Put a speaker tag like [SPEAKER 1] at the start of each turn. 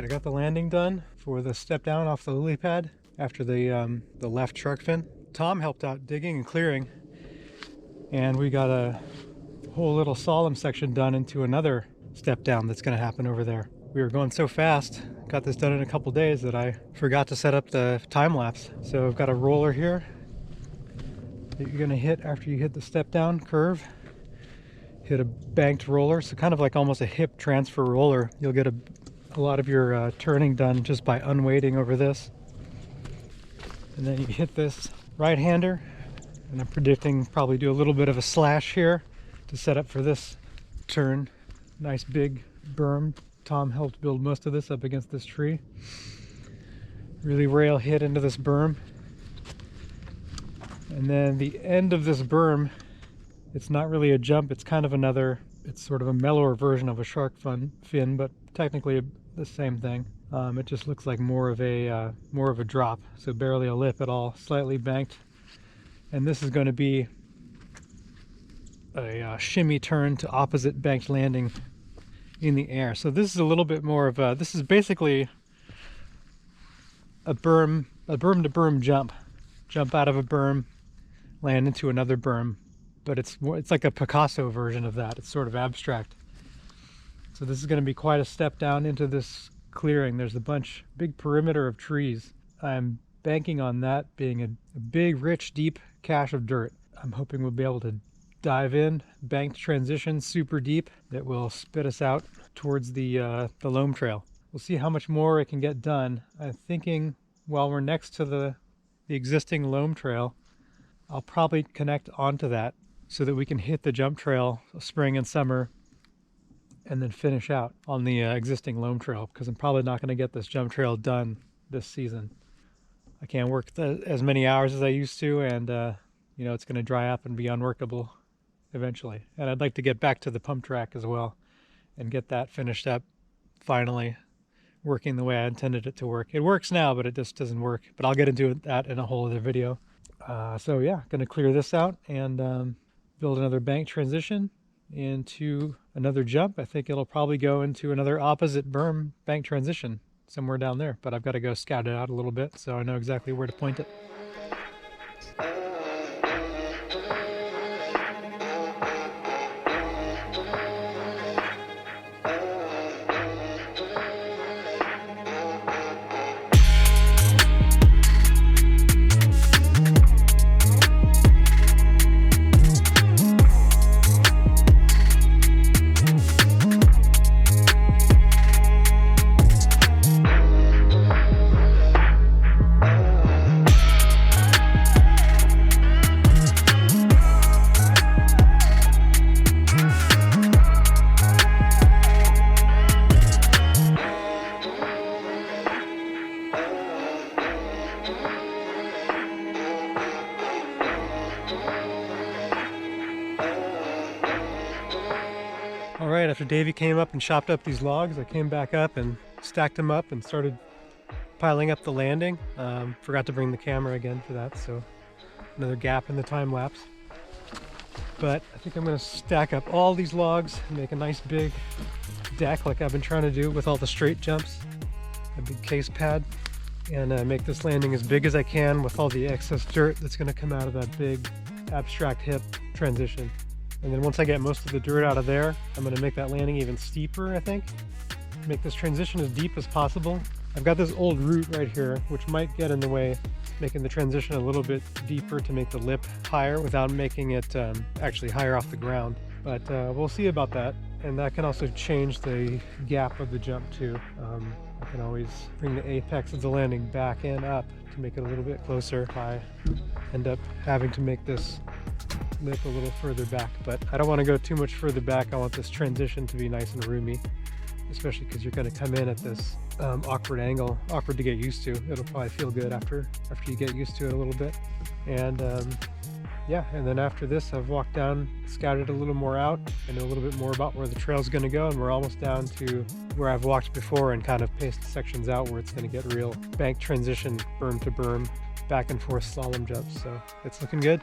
[SPEAKER 1] right, I got the landing done for the step down off the lily pad after the left shark fin. Tom helped out digging and clearing, and we got a whole little solemn section done into another step down that's going to happen over there. We were going so fast, got this done in a couple days, that I forgot to set up the time lapse. So I've got a roller here that you're going to hit after you hit the step down curve. Hit a banked roller, so kind of like almost a hip transfer roller. You'll get a lot of your turning done just by unweighting over this. And then you hit this right-hander, and I'm predicting probably do a little bit of a slash here to set up for this turn. Nice big berm. Tom helped build most of this up against this tree. Really rail hit into this berm. And then the end of this berm, it's not really a jump, it's kind of another, it's sort of a mellower version of a shark fin, but technically the same thing. It just looks like more of a drop, so barely a lip at all, slightly banked. And this is going to be a shimmy turn to opposite banked landing in the air. So this is a little bit more of a, this is basically a berm to berm jump out of a berm, land into another berm. But it's like a Picasso version of that. It's sort of abstract. So this is going to be quite a step down into this clearing. There's a big perimeter of trees. I'm banking on that being a big, rich, deep cache of dirt. I'm hoping we'll be able to dive in, banked transition super deep that will spit us out towards the loam trail. We'll see how much more it can get done. I'm thinking while we're next to the existing loam trail, I'll probably connect onto that so that we can hit the jump trail spring and summer and then finish out on the existing loam trail, because I'm probably not going to get this jump trail done this season. I can't work as many hours as I used to, and you know, it's going to dry up and be unworkable eventually. And I'd like to get back to the pump track as well and get that finished up, finally working the way I intended it to work. It works now, but it just doesn't work. But I'll get into that in a whole other video. So yeah, going to clear this out and build another bank transition into another jump. I think it'll probably go into another opposite berm bank transition somewhere down there, but I've got to go scout it out a little bit so I know exactly where to point it. Alright, after Davey came up and chopped up these logs, I came back up and stacked them up and started piling up the landing. Forgot to bring the camera again for that, so another gap in the time lapse. But I think I'm going to stack up all these logs and make a nice big deck like I've been trying to do with all the straight jumps, a big case pad, and make this landing as big as I can with all the excess dirt that's going to come out of that big abstract hip transition. And then once I get most of the dirt out of there, I'm going to make that landing even steeper, I think. Make this transition as deep as possible. I've got this old root right here, which might get in the way, making the transition a little bit deeper to make the lip higher without making it actually higher off the ground. But we'll see about that. And that can also change the gap of the jump too. I can always bring the apex of the landing back and up to make it a little bit closer. I end up having to make this lip a little further back, but I don't want to go too much further back. I want this transition to be nice and roomy, especially because you're going to come in at this awkward angle, awkward to get used to. It'll probably feel good after you get used to it a little bit. And yeah, and then after this I've walked down, scouted a little more out. I know a little bit more about where the trail's going to go, and we're almost down to where I've walked before and kind of paced sections out where it's going to get real bank transition, berm to berm, back and forth slalom jumps. So it's looking good.